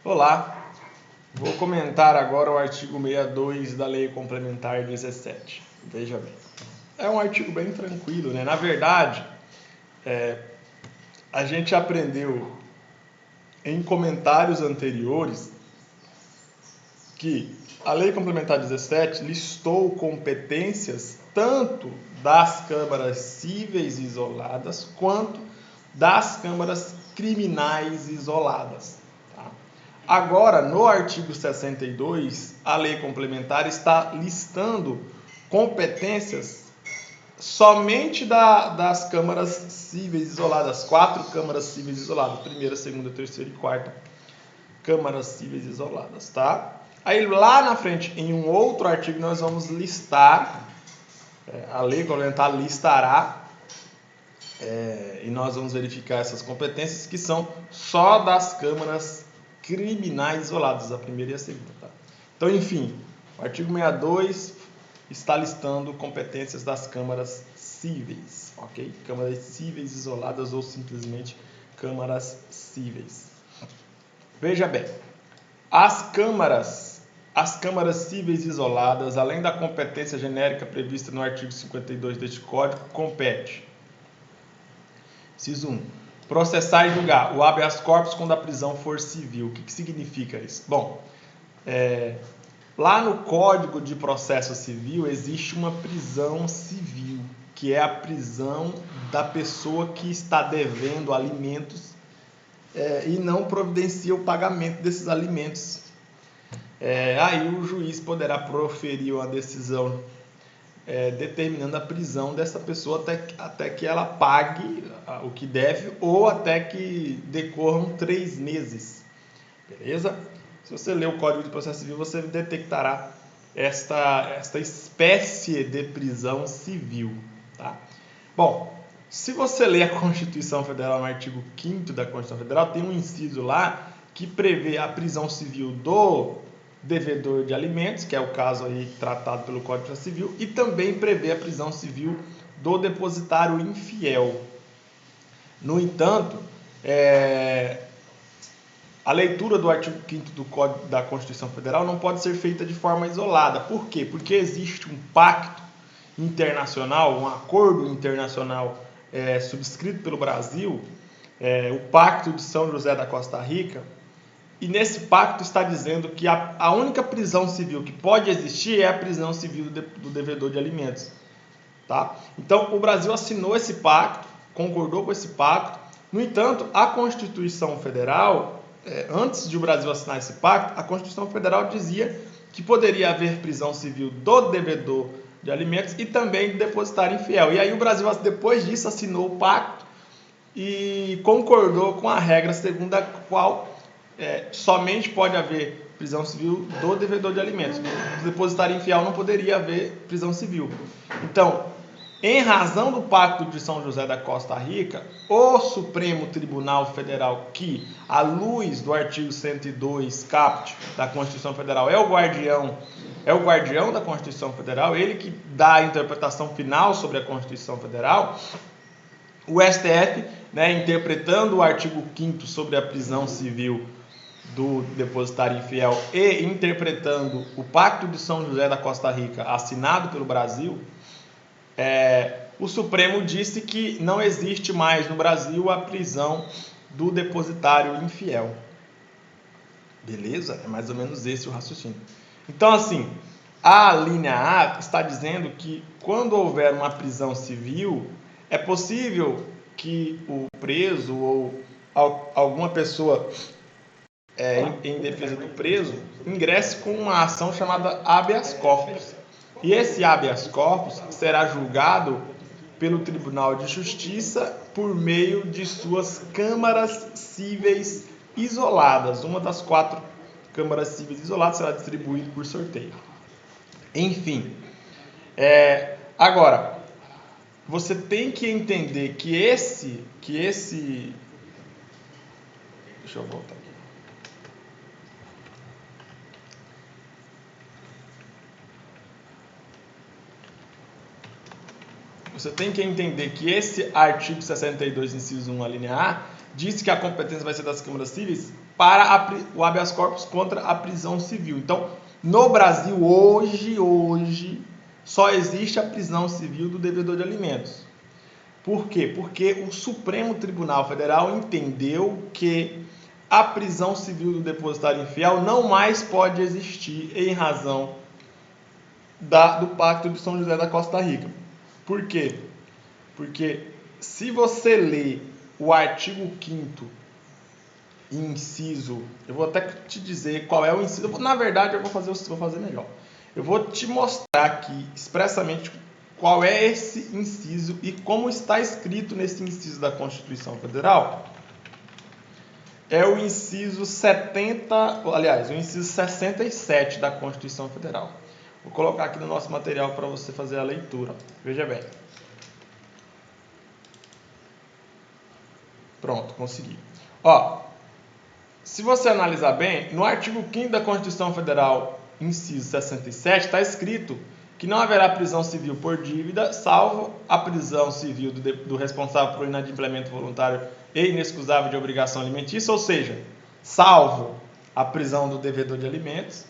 Olá, vou comentar agora o artigo 62 da Lei Complementar 17. Veja bem, é um artigo bem tranquilo, né? Na verdade, a gente aprendeu em comentários anteriores que a Lei Complementar 17 listou competências tanto das câmaras cíveis isoladas quanto das câmaras criminais isoladas. Tá? Agora, no artigo 62, a Lei Complementar está listando competências somente das câmaras cíveis isoladas, 4 câmaras cíveis isoladas, primeira, segunda, terceira e quarta câmaras cíveis isoladas, tá? Aí lá na frente, em um outro artigo, nós vamos listar, a lei complementar listará, e nós vamos verificar essas competências que são só das câmaras criminais isoladas, a primeira e a segunda, tá? Então, enfim, o artigo 62 está listando competências das câmaras cíveis, ok? Câmaras cíveis isoladas ou simplesmente câmaras cíveis. Veja bem, as câmaras cíveis isoladas, além da competência genérica prevista no artigo 52 deste Código, compete: inciso 1. Processar e julgar o habeas corpus quando a prisão for civil. O que significa isso? Bom, lá no Código de Processo Civil existe uma prisão civil, que é a prisão da pessoa que está devendo alimentos e não providencia o pagamento desses alimentos. Aí o juiz poderá proferir uma decisão determinando a prisão dessa pessoa até que ela pague o que deve ou até que decorram 3 meses. Beleza? Se você ler o Código de Processo Civil, você detectará esta espécie de prisão civil. Tá? Bom, se você ler a Constituição Federal, no artigo 5º da Constituição Federal, tem um inciso lá que prevê a prisão civil do devedor de alimentos, que é o caso aí tratado pelo Código de Processo Civil, e também prevê a prisão civil do depositário infiel. No entanto, a leitura do artigo 5º do Código da Constituição Federal não pode ser feita de forma isolada. Por quê? Porque existe um pacto internacional, um acordo internacional subscrito pelo Brasil, o Pacto de São José da Costa Rica, e nesse pacto está dizendo que a única prisão civil que pode existir é a prisão civil do devedor de alimentos. Tá? Então, o Brasil assinou esse pacto, concordou com esse pacto. No entanto, a Constituição Federal, antes de o Brasil assinar esse pacto, a Constituição Federal dizia que poderia haver prisão civil do devedor de alimentos e também do depositário infiel. E aí o Brasil, depois disso, assinou o pacto e concordou com a regra segundo a qual somente pode haver prisão civil do devedor de alimentos. Do depositário infiel não poderia haver prisão civil. Então, em razão do Pacto de São José da Costa Rica, o Supremo Tribunal Federal, que, à luz do artigo 102, caput, da Constituição Federal, é o guardião da Constituição Federal, ele que dá a interpretação final sobre a Constituição Federal, o STF, interpretando o artigo 5º sobre a prisão civil do depositário infiel e interpretando o Pacto de São José da Costa Rica, assinado pelo Brasil, o Supremo disse que não existe mais no Brasil a prisão do depositário infiel. Beleza? É mais ou menos esse o raciocínio. Então, assim, a linha A está dizendo que quando houver uma prisão civil, é possível que o preso ou alguma pessoa em defesa do preso ingresse com uma ação chamada habeas corpus. E esse habeas corpus será julgado pelo Tribunal de Justiça por meio de suas câmaras cíveis isoladas. Uma das 4 câmaras cíveis isoladas será distribuída por sorteio. Enfim, agora, você tem que entender que esse... Deixa eu voltar aqui. Você tem que entender que esse artigo 62, inciso 1, a linha A, diz que a competência vai ser das câmaras cíveis para o habeas corpus contra a prisão civil. Então, no Brasil, hoje, só existe a prisão civil do devedor de alimentos. Por quê? Porque o Supremo Tribunal Federal entendeu que a prisão civil do depositário infiel não mais pode existir em razão do Pacto de São José da Costa Rica. Por quê? Porque se você ler o artigo 5º, inciso, eu vou até te dizer qual é o inciso, na verdade eu vou fazer melhor. Eu vou te mostrar aqui expressamente qual é esse inciso e como está escrito nesse inciso da Constituição Federal. É o inciso 67 da Constituição Federal. Vou colocar aqui no nosso material para você fazer a leitura. Veja bem. Pronto, consegui. Ó, se você analisar bem, no artigo 5º da Constituição Federal, inciso 67, está escrito que não haverá prisão civil por dívida, salvo a prisão civil do responsável por inadimplemento voluntário e inexcusável de obrigação alimentícia, ou seja, salvo a prisão do devedor de alimentos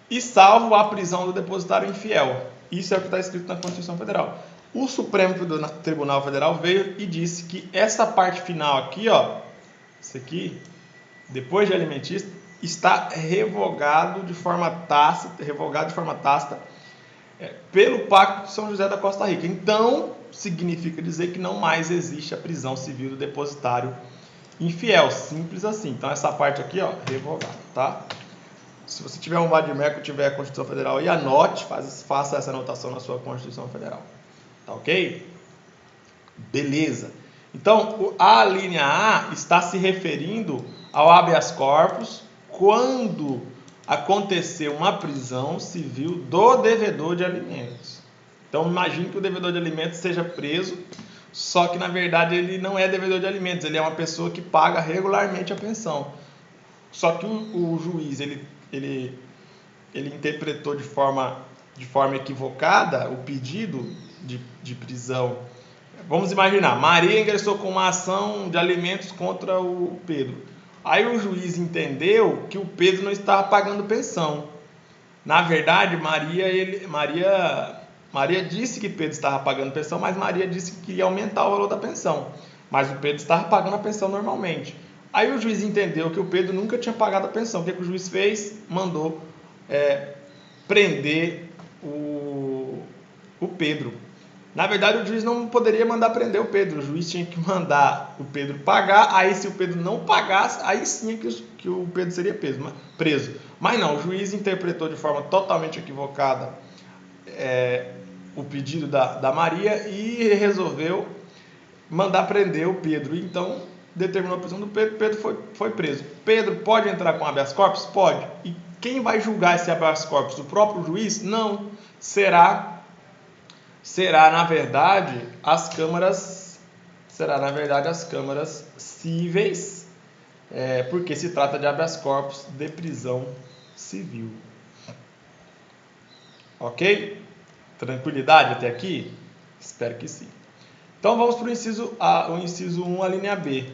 e salvo a prisão do depositário infiel. Isso é o que está escrito na Constituição Federal. O Supremo Tribunal Federal veio e disse que essa parte final aqui, ó, isso aqui, depois de alimentícia, está revogado de forma tácita pelo Pacto de São José da Costa Rica. Então, significa dizer que não mais existe a prisão civil do depositário infiel. Simples assim. Então, essa parte aqui, ó, revogada, tá? Se você tiver um vadimeco, tiver a Constituição Federal aí, anote, faça essa anotação na sua Constituição Federal. Tá ok? Beleza. Então, a linha A está se referindo ao habeas corpus quando acontecer uma prisão civil do devedor de alimentos. Então, imagine que o devedor de alimentos seja preso, só que, na verdade, ele não é devedor de alimentos, ele é uma pessoa que paga regularmente a pensão. Só que o juiz, ele interpretou de forma equivocada o pedido de prisão. Vamos imaginar, Maria ingressou com uma ação de alimentos contra o Pedro. Aí o juiz entendeu que o Pedro não estava pagando pensão. Na verdade, Maria disse que Pedro estava pagando pensão, mas Maria disse que queria aumentar o valor da pensão. Mas o Pedro estava pagando a pensão normalmente. Aí o juiz entendeu que o Pedro nunca tinha pagado a pensão. O que o juiz fez? Mandou prender o Pedro. Na verdade, o juiz não poderia mandar prender o Pedro. O juiz tinha que mandar o Pedro pagar. Aí, se o Pedro não pagasse, aí sim que o Pedro seria preso. Mas não, o juiz interpretou de forma totalmente equivocada o pedido da Maria e resolveu mandar prender o Pedro. Então, determinou a prisão do Pedro. Pedro foi preso. Pedro pode entrar com habeas corpus? Pode. E quem vai julgar esse habeas corpus? O próprio juiz? Não. Será na verdade as câmaras cíveis, porque se trata de habeas corpus de prisão civil. Ok? Tranquilidade até aqui? Espero que sim. Então vamos para o inciso 1, a linha B.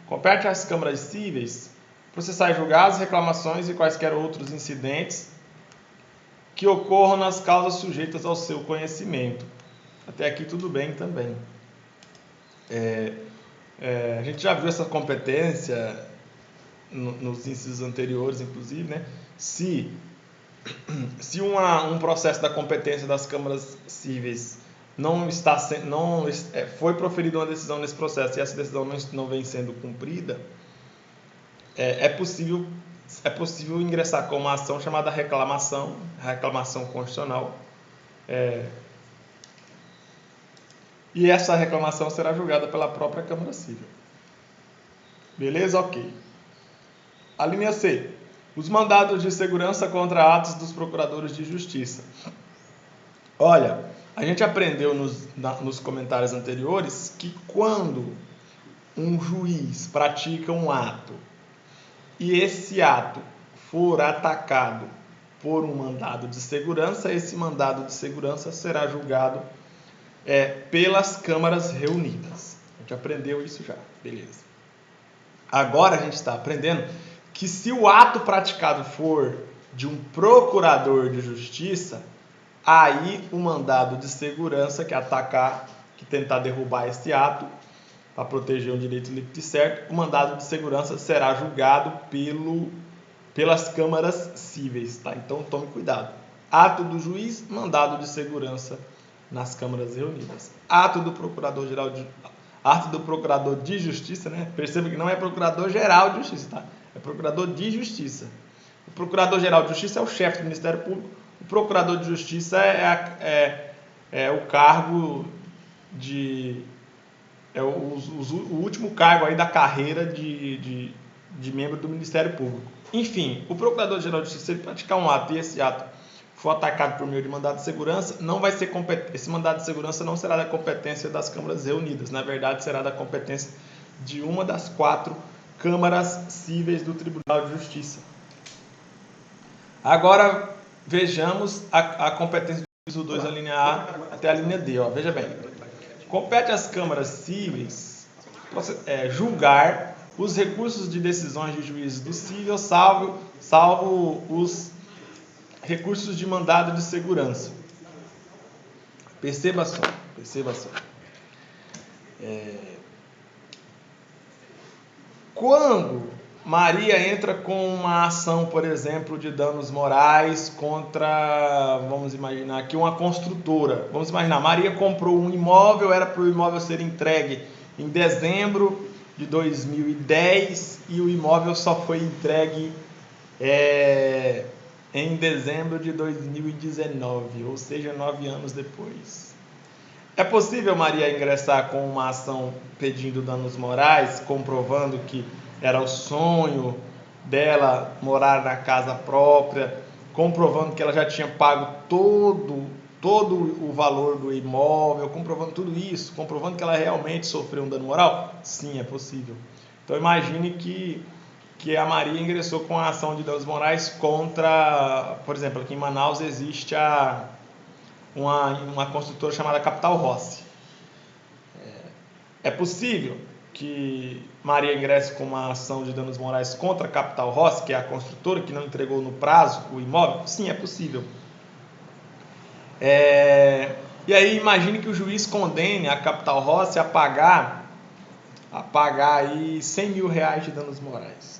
Compete às câmaras cíveis processar e julgar as reclamações e quaisquer outros incidentes que ocorram nas causas sujeitas ao seu conhecimento. Até aqui tudo bem também. A gente já viu essa competência nos incisos anteriores, inclusive, né? Se um processo da competência das câmaras cíveis foi proferida uma decisão nesse processo e essa decisão não vem sendo cumprida, é possível ingressar com uma ação chamada reclamação constitucional, e essa reclamação será julgada pela própria Câmara Civil. Beleza? Ok. A linha C. Os mandados de segurança contra atos dos procuradores de justiça. Olha, a gente aprendeu nos comentários anteriores que quando um juiz pratica um ato e esse ato for atacado por um mandado de segurança, esse mandado de segurança será julgado pelas câmaras reunidas. A gente aprendeu isso já, beleza. Agora a gente está aprendendo que se o ato praticado for de um procurador de justiça, aí o mandado de segurança, que atacar, que tentar derrubar esse ato, para proteger um direito lícito e certo, o mandado de segurança será julgado pelas câmaras cíveis, tá? Então tome cuidado. Ato do juiz, mandado de segurança nas câmaras reunidas. Ato do procurador de justiça, né? Perceba que não é procurador-geral de justiça, tá? É procurador de justiça. O procurador-geral de justiça é o chefe do Ministério Público. O procurador de justiça é o cargo de... é o último cargo aí da carreira de membro do Ministério Público. Enfim, o Procurador-Geral de Justiça, se ele praticar um ato e esse ato for atacado por meio de mandado de segurança, esse mandado de segurança não será da competência das câmaras reunidas, na verdade será da competência de uma das 4 câmaras cíveis do Tribunal de Justiça. Agora vejamos a competência do inciso 2, a linha A até a linha D. Ó. Veja bem, compete às câmaras cíveis julgar os recursos de decisões de juízes do cível, salvo os recursos de mandado de segurança. Perceba só. Quando Maria entra com uma ação, por exemplo, de danos morais contra, vamos imaginar aqui, uma construtora. Vamos imaginar, Maria comprou um imóvel, era para o imóvel ser entregue em dezembro de 2010 e o imóvel só foi entregue em dezembro de 2019, ou seja, 9 anos depois. É possível Maria ingressar com uma ação pedindo danos morais, comprovando que era o sonho dela morar na casa própria, comprovando que ela já tinha pago todo o valor do imóvel, comprovando tudo isso, comprovando que ela realmente sofreu um dano moral? Sim, é possível. Então imagine que a Maria ingressou com a ação de danos morais contra, por exemplo, aqui em Manaus existe uma construtora chamada Capital Rossi. É possível que Maria ingresse com uma ação de danos morais contra a Capital Rossi, que é a construtora que não entregou no prazo o imóvel? Sim, é possível. E aí imagine que o juiz condene a Capital Rossi a pagar aí 100 mil reais de danos morais.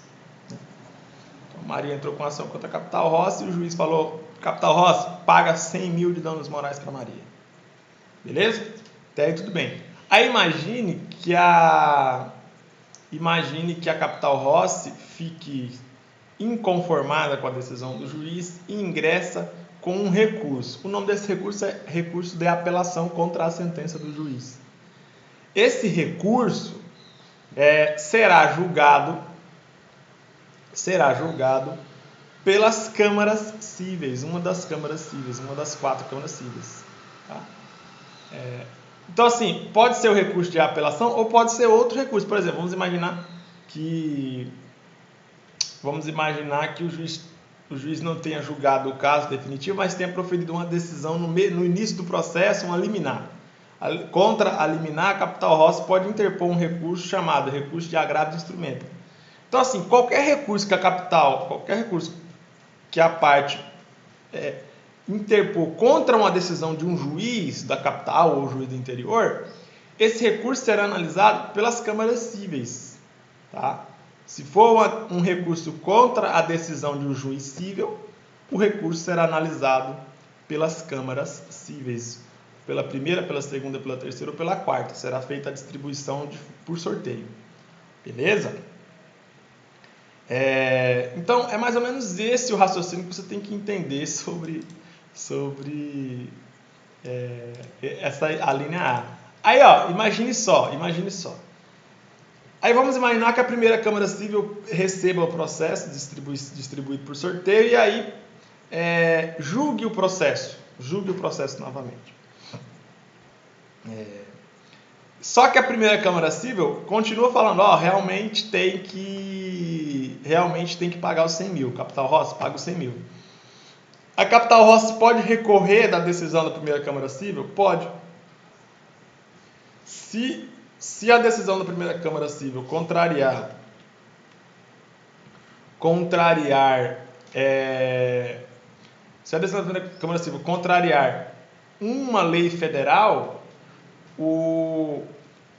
Então, Maria entrou com ação contra a Capital Rossi e o juiz falou: Capital Rossi, paga 100 mil de danos morais para Maria. Beleza? Até aí tudo bem. Aí imagine que a Capital Rossi fique inconformada com a decisão do juiz e ingressa com um recurso. O nome desse recurso é recurso de apelação contra a sentença do juiz. Esse recurso será julgado pelas câmaras cíveis, uma das 4 câmaras cíveis. Tá? Então, assim, pode ser o recurso de apelação ou pode ser outro recurso. Por exemplo, vamos imaginar que o juiz não tenha julgado o caso definitivo, mas tenha proferido uma decisão no início do processo, uma liminar. Contra a liminar, a Capital Rossi pode interpor um recurso chamado recurso de agravo de instrumento. Então, assim, qualquer recurso que a parte interpor contra uma decisão de um juiz da capital ou juiz do interior, esse recurso será analisado pelas câmaras cíveis. Tá? Se for um recurso contra a decisão de um juiz cível, o recurso será analisado pelas câmaras cíveis. Pela primeira, pela segunda, pela terceira ou pela quarta. Será feita a distribuição por sorteio. Beleza? Então, é mais ou menos esse o raciocínio que você tem que entender sobre a linha A. Aí, ó, imagine só. Aí vamos imaginar que a primeira Câmara Civil receba o processo distribuído por sorteio e aí julgue o processo novamente. Só que a primeira Câmara Civil continua falando, realmente tem que pagar os 100 mil. Capital Rossi paga os 100 mil. A Capital Rossi pode recorrer da decisão da primeira Câmara Civil? Pode. Se a decisão da primeira Câmara Civil contrariar contrariar, se a decisão da Câmara Civil contrariar uma lei federal,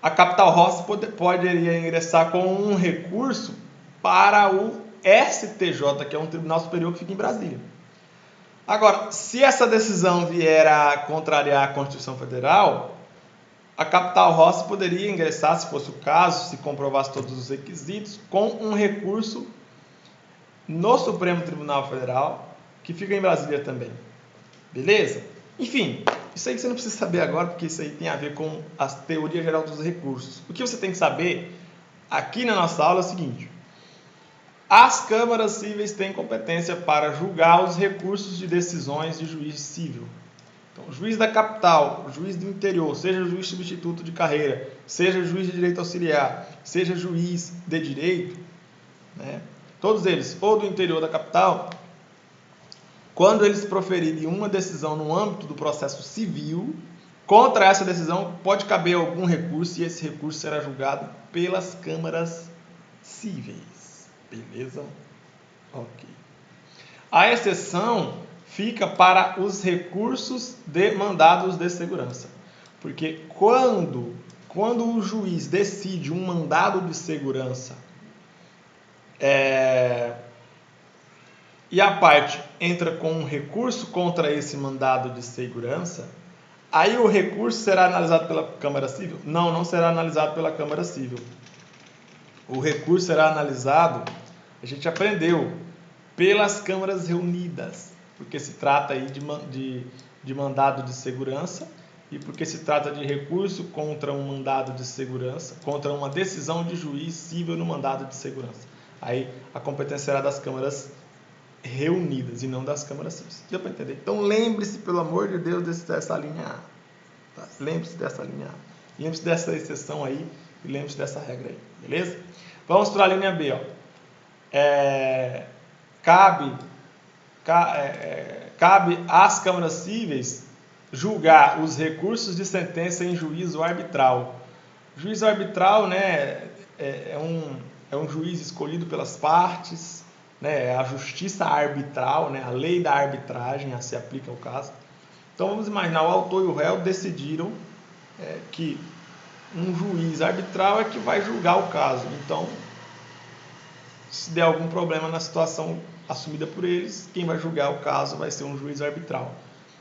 a Capital Rossi poderia ingressar com um recurso para o STJ, que é um Tribunal Superior que fica em Brasília. Agora, se essa decisão vier a contrariar a Constituição Federal, a Capital Rossi poderia ingressar, se fosse o caso, se comprovasse todos os requisitos, com um recurso no Supremo Tribunal Federal, que fica em Brasília também. Beleza? Enfim, isso aí você não precisa saber agora, porque isso aí tem a ver com a teoria geral dos recursos. O que você tem que saber aqui na nossa aula é o seguinte: as câmaras cíveis têm competência para julgar os recursos de decisões de juiz civil. Então, o juiz da capital, o juiz do interior, seja juiz substituto de carreira, seja juiz de direito auxiliar, seja juiz de direito, né, todos eles, ou do interior da capital, quando eles proferirem uma decisão no âmbito do processo civil, contra essa decisão pode caber algum recurso e esse recurso será julgado pelas câmaras cíveis. Beleza? Ok. A exceção fica para os recursos de mandados de segurança. Porque quando o juiz decide um mandado de segurança e a parte entra com um recurso contra esse mandado de segurança, aí o recurso será analisado pela Câmara Civil? Não será analisado pela Câmara Civil. O recurso será analisado, a gente aprendeu, pelas câmaras reunidas, porque se trata aí de mandado de segurança e porque se trata de recurso contra um mandado de segurança, contra uma decisão de juiz civil no mandado de segurança. Aí a competência será das câmaras reunidas e não das câmaras civis. Deu para entender? Então lembre-se, pelo amor de Deus, dessa linha A. Tá? Lembre-se dessa linha A. Lembre-se dessa exceção aí e lembre-se dessa regra aí. Beleza? Vamos para a linha B. Ó. Cabe às câmaras cíveis julgar os recursos de sentença em juízo arbitral. O juízo arbitral, né, é um juiz escolhido pelas partes, né, a justiça arbitral, né, a lei da arbitragem se aplica ao caso. Então vamos imaginar, o autor e o réu decidiram que um juiz arbitral é que vai julgar o caso. Então, se der algum problema na situação assumida por eles, quem vai julgar o caso vai ser um juiz arbitral.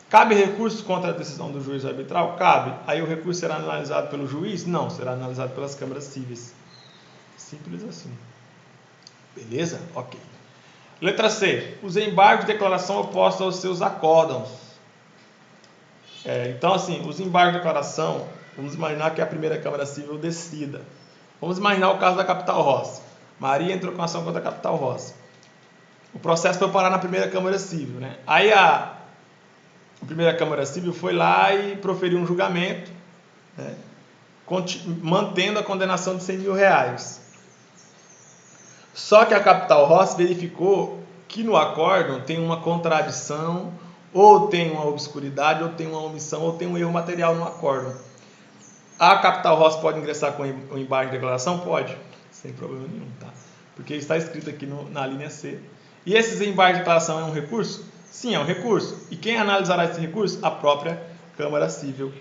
Cabe recurso contra a decisão do juiz arbitral? Cabe. Aí o recurso será analisado pelo juiz? Não, será analisado pelas câmaras cíveis. Simples assim. Beleza? Ok. Letra C. Os embargos de declaração opostos aos seus acórdãos. Então, assim, os embargos de declaração, vamos imaginar que a primeira Câmara Civil decida. Vamos imaginar o caso da Capital Rossi. Maria entrou com ação contra a Capital Rossi. O processo foi parar na primeira Câmara Civil, né? Aí a primeira Câmara Civil foi lá e proferiu um julgamento, né, mantendo a condenação de R$100.000. Só que a Capital Rossi verificou que no acórdão tem uma contradição, ou tem uma obscuridade, ou tem uma omissão, ou tem um erro material no acórdão. A Capital Rossi pode ingressar com o embargo de declaração? Pode, sem problema nenhum, tá? Porque está escrito aqui na linha C. E esses embargos de declaração é um recurso? Sim, é um recurso. E quem analisará esse recurso? A própria Câmara Civil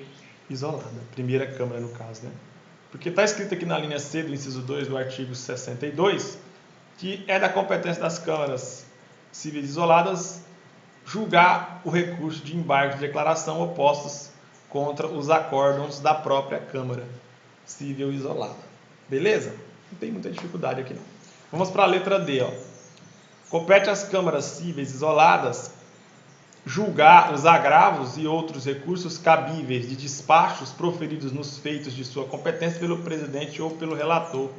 isolada. Primeira Câmara, no caso, né? Porque está escrito aqui na linha C do inciso 2 do artigo 62, que é da competência das câmaras civis isoladas julgar o recurso de embargo de declaração opostos contra os acórdãos da própria Câmara Civil isolada. Beleza? Não tem muita dificuldade aqui não. Vamos para a letra D. Ó. Compete às câmaras cíveis isoladas julgar os agravos e outros recursos cabíveis de despachos proferidos nos feitos de sua competência pelo presidente ou pelo relator.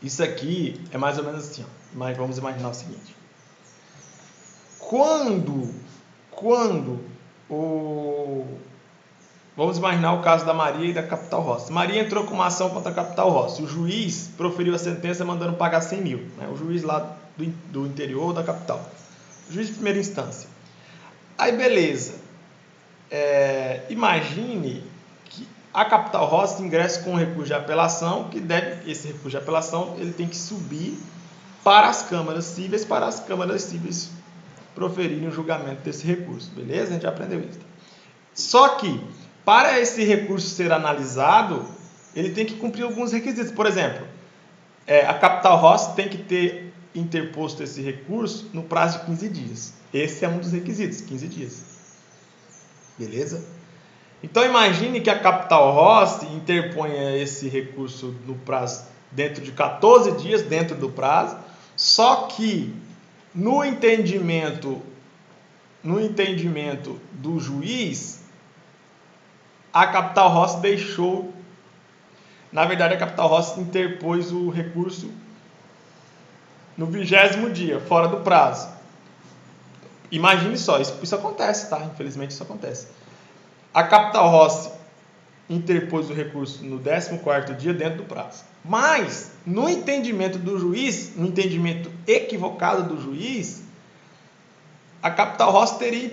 Isso aqui é mais ou menos assim, ó. Mas vamos imaginar o seguinte: vamos imaginar o caso da Maria e da Capital Rossi. Maria entrou com uma ação contra a Capital Rossi. O juiz proferiu a sentença mandando pagar R$100.000. Né? O juiz lá do interior ou da capital. O juiz de primeira instância. Aí, beleza. Imagine que a Capital Rossi ingressa com um recurso de apelação, esse recurso de apelação ele tem que subir para as câmaras cíveis, proferirem o julgamento desse recurso, beleza? A gente já aprendeu isso. Só que, para esse recurso ser analisado, ele tem que cumprir alguns requisitos. Por exemplo, a Capital Rossi tem que ter interposto esse recurso no prazo de 15 dias. Esse é um dos requisitos, 15 dias. Beleza? Então imagine que a Capital Rossi interponha esse recurso no prazo dentro de 14 dias, dentro do prazo, só que no entendimento do juiz, a Capital Rossi deixou, na verdade a Capital Rossi interpôs o recurso no 20º dia, fora do prazo. Imagine só, isso acontece, tá? Infelizmente isso acontece. A Capital Rossi interpôs o recurso no 14º dia dentro do prazo. Mas, no entendimento do juiz, no entendimento equivocado do juiz, a Capital Rossi teria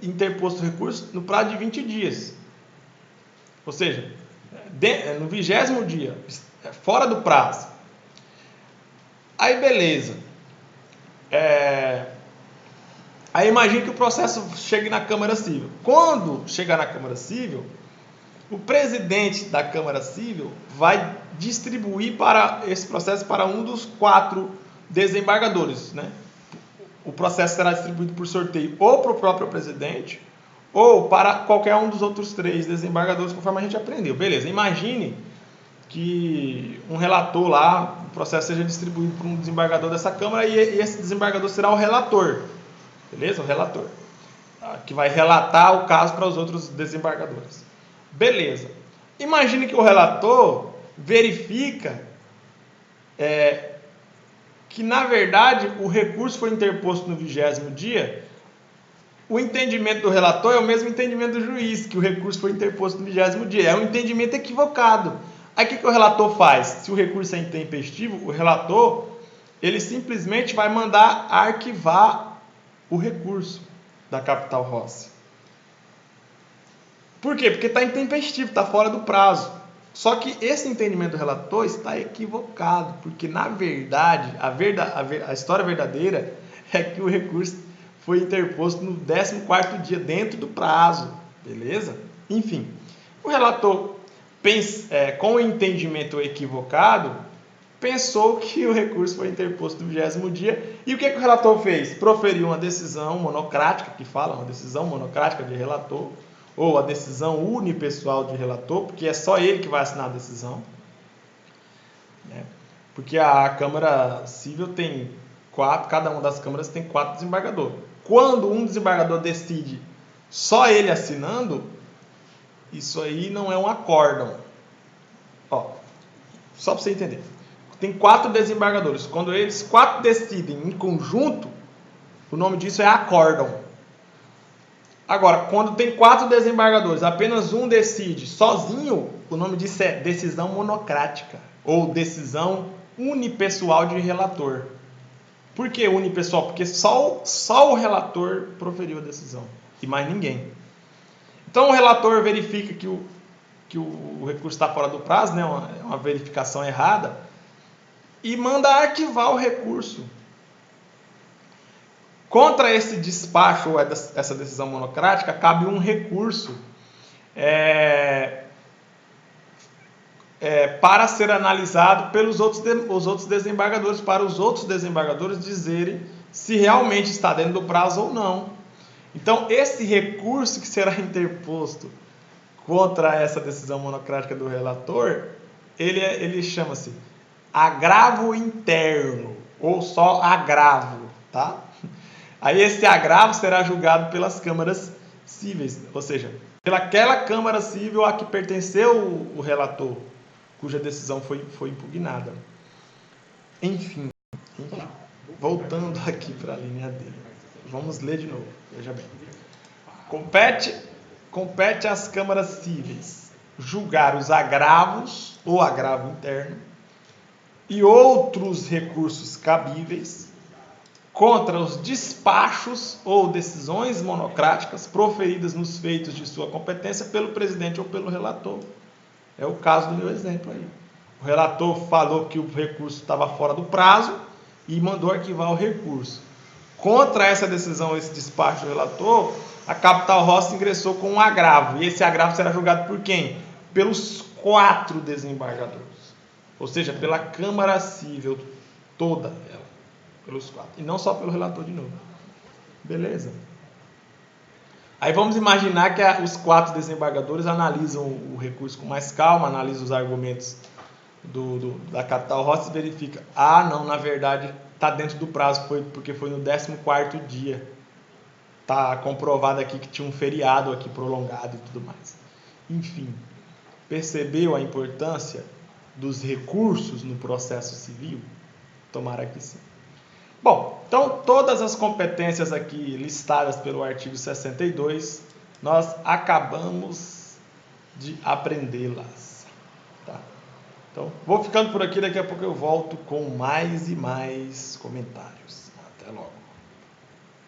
interposto o recurso no prazo de 20 dias. Ou seja, no 20º dia, fora do prazo. Aí, beleza. Aí imagine que o processo chegue na Câmara Civil. Quando chegar na Câmara Civil, o presidente da Câmara Civil vai distribuir esse processo para um dos 4 desembargadores, né? O processo será distribuído por sorteio ou para o próprio presidente ou para qualquer um dos outros 3 desembargadores, conforme a gente aprendeu. Beleza, imagine que um relator lá, o processo seja distribuído para um desembargador dessa Câmara e esse desembargador será o relator. Beleza? O relator, que vai relatar o caso para os outros desembargadores. Beleza. Imagine que o relator verifica que, na verdade, o recurso foi interposto no 20º dia. O entendimento do relator é o mesmo entendimento do juiz, que o recurso foi interposto no 20º dia. É um entendimento equivocado. Aí o que o relator faz? Se o recurso é intempestivo, o relator ele simplesmente vai mandar arquivar o recurso da Capital Rossi. Por quê? Porque está intempestivo, está fora do prazo. Só que esse entendimento do relator está equivocado, porque na verdade, a história verdadeira é que o recurso foi interposto no 14º dia, dentro do prazo, beleza? Enfim, o relator, com o entendimento equivocado, pensou que o recurso foi interposto no 20º dia. E o que o relator fez? Proferiu uma decisão monocrática, uma decisão monocrática de relator, ou a decisão unipessoal de relator, porque é só ele que vai assinar a decisão. Né? Porque a Câmara Civil tem 4, cada uma das câmaras tem 4 desembargadores. Quando um desembargador decide só ele assinando, isso aí não é um acórdão. Só para você entender. Tem 4 desembargadores. Quando eles 4 decidem em conjunto, o nome disso é acórdão. Agora, quando tem 4 desembargadores, apenas um decide sozinho, o nome disso é decisão monocrática ou decisão unipessoal de relator. Por que unipessoal? Porque só o relator proferiu a decisão e mais ninguém. Então o relator verifica que o recurso está fora do prazo, né? É uma verificação errada, e manda arquivar o recurso. Contra esse despacho ou essa decisão monocrática, cabe um recurso para ser analisado pelos outros desembargadores, para os outros desembargadores dizerem se realmente está dentro do prazo ou não. Então, esse recurso que será interposto contra essa decisão monocrática do relator, ele chama-se agravo interno, ou só agravo, tá? Aí esse agravo será julgado pelas câmaras cíveis, ou seja, pelaquela Câmara Civil a que pertenceu o relator, cuja decisão foi impugnada. Enfim, voltando aqui para a linha dele. Vamos ler de novo, veja bem. Compete às câmaras cíveis julgar os agravos, ou agravo interno, e outros recursos cabíveis contra os despachos ou decisões monocráticas proferidas nos feitos de sua competência pelo presidente ou pelo relator. É o caso do meu exemplo aí. O relator falou que o recurso estava fora do prazo e mandou arquivar o recurso. Contra essa decisão, esse despacho do relator, a Capital Rossi ingressou com um agravo. E esse agravo será julgado por quem? Pelos 4 desembargadores. Ou seja, pela Câmara Cível toda ela. Pelos 4. E não só pelo relator de novo. Beleza? Aí vamos imaginar que os 4 desembargadores analisam o recurso com mais calma, analisam os argumentos da Capital Rossi e verifica, não, na verdade está dentro do prazo, porque foi no 14º dia. Está comprovado aqui que tinha um feriado aqui prolongado e tudo mais. Enfim, percebeu a importância dos recursos no processo civil? Tomara que sim. Bom, então todas as competências aqui listadas pelo artigo 62, nós acabamos de aprendê-las. Tá? Então, vou ficando por aqui, daqui a pouco eu volto com mais e mais comentários. Até logo.